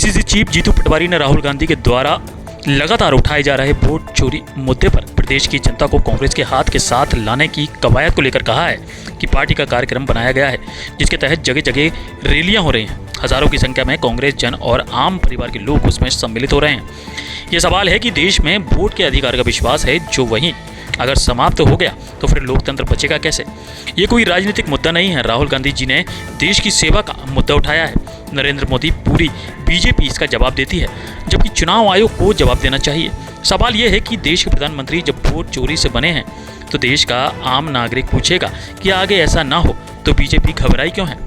PCC chief Jitu Patwari ने राहुल गांधी के द्वारा लगातार उठाए जा रहे वोट चोरी मुद्दे पर प्रदेश की जनता को कांग्रेस के हाथ के साथ लाने की कवायद को लेकर कहा है कि पार्टी का कार्यक्रम बनाया गया है, जिसके तहत जगह जगह रैलियां हो रही हैं। हजारों की संख्या में कांग्रेस जन और आम परिवार के लोग उसमें सम्मिलित हो रहे हैं। ये सवाल है कि देश में वोट के अधिकार का विश्वास है, जो वहीं अगर समाप्त हो गया तो फिर लोकतंत्र बचेगा कैसे। ये कोई राजनीतिक मुद्दा नहीं है। राहुल गांधी जी ने देश की सेवा का मुद्दा उठाया है। नरेंद्र मोदी, पूरी बीजेपी इसका जवाब देती है, जबकि चुनाव आयोग को जवाब देना चाहिए। सवाल यह है कि देश के प्रधानमंत्री जब वोट चोरी से बने हैं तो देश का आम नागरिक पूछेगा कि आगे ऐसा ना हो तो बीजेपी घबराई क्यों है।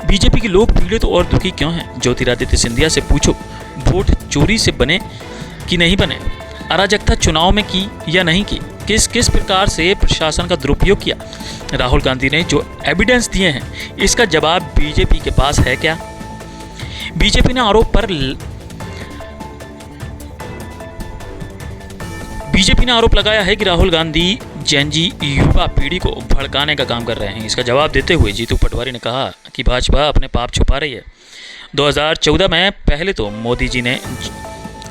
बीजेपी के लोग पीड़ित और दुखी क्यों हैं। ज्योतिरादित्य सिंधिया से पूछो, वोट चोरी से बने कि नहीं बने, अराजकता चुनाव में की या नहीं की, किस किस प्रकार से प्रशासन का दुरुपयोग किया। राहुल गांधी ने जो एविडेंस दिए हैं, इसका जवाब बीजेपी के पास है क्या। बीजेपी ने आरोप लगाया है कि राहुल गांधी जेनजी युवा पीढ़ी को भड़काने का काम कर रहे हैं। इसका जवाब देते हुए जीतू पटवारी ने कहा कि भाजपा अपने पाप छुपा रही है। 2014 में पहले तो मोदी जी ने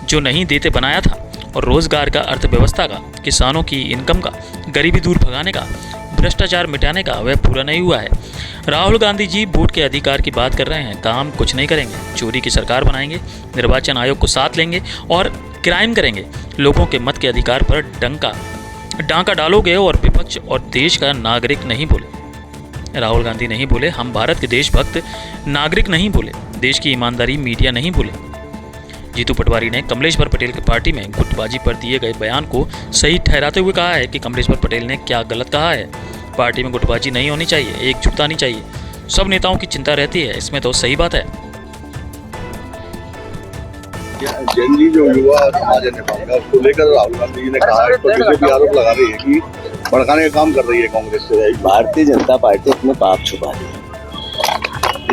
जो नहीं देते बनाया था, और रोजगार का, अर्थव्यवस्था का, किसानों की इनकम का, गरीबी दूर भगाने का, भ्रष्टाचार मिटाने का, वह पूरा नहीं हुआ है। राहुल गांधी जी वोट के अधिकार की बात कर रहे हैं, काम कुछ नहीं करेंगे। चोरी की सरकार बनाएंगे, निर्वाचन आयोग को साथ लेंगे और क्राइम करेंगे। लोगों के मत के अधिकार पर डांका डालोगे और विपक्ष और देश का नागरिक नहीं बोले। राहुल गांधी नहीं बोले, हम भारत के देशभक्त नागरिक नहीं बोले, देश की ईमानदारी मीडिया नहीं बोले। जीतू पटवारी ने कमलेश्वर पटेल की पार्टी में गुटबाजी पर दिए गए बयान को सही ठहराते हुए कहा है कि कमलेश्वर पटेल ने क्या गलत कहा है। पार्टी में गुटबाजी नहीं होनी चाहिए, एकजुटता नहीं चाहिए। सब नेताओं की चिंता रहती है, इसमें तो सही बात है। जेनजी जो युवा समाज है नेपाल का, उसको लेकर राहुल गांधी जी ने कहा है, तो बीजेपी आरोप लगा रही है कि भड़काने का काम कर रही है कांग्रेस से। भारतीय जनता पार्टी अपने पाप छुपा रही है।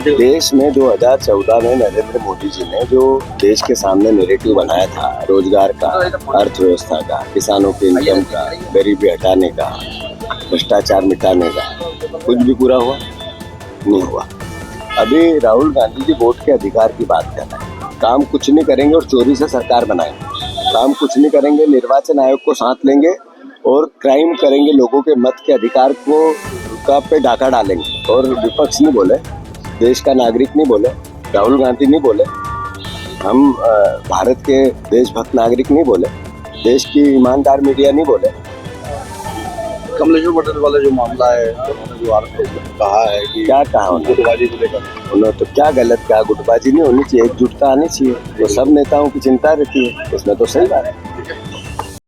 देश में 2014 में नरेंद्र मोदी जी ने जो देश के सामने नैरेटिव बनाया था, रोजगार का, अर्थव्यवस्था का, किसानों के इनकम का, गरीबी हटाने का, भ्रष्टाचार मिटाने का, कुछ भी पूरा हुआ नहीं हुआ। अभी राहुल गांधी जी वोट के अधिकार की बात कर रहे हैं। काम कुछ नहीं करेंगे और चोरी से सरकार बनाएंगे। काम कुछ नहीं करेंगे, निर्वाचन आयोग को साथ लेंगे और क्राइम करेंगे, लोगों के मत के अधिकार को पे डाका डालेंगे। और विपक्ष नहीं बोले, देश का नागरिक नहीं बोले, राहुल गांधी नहीं बोले, हम भारत के देशभक्त नागरिक नहीं बोले, देश की ईमानदार मीडिया नहीं बोले। कमलेश्वर पटेल वाला जो मामला है, उन्होंने जो आरोप कहा है कि क्या कहा गुटबाजी को लेकर, उन्होंने तो क्या गलत कहा। गुटबाजी नहीं होनी चाहिए, एकजुटता आनी चाहिए। तो सब नेताओं की चिंता रहती है, इसमें तो सही बात है।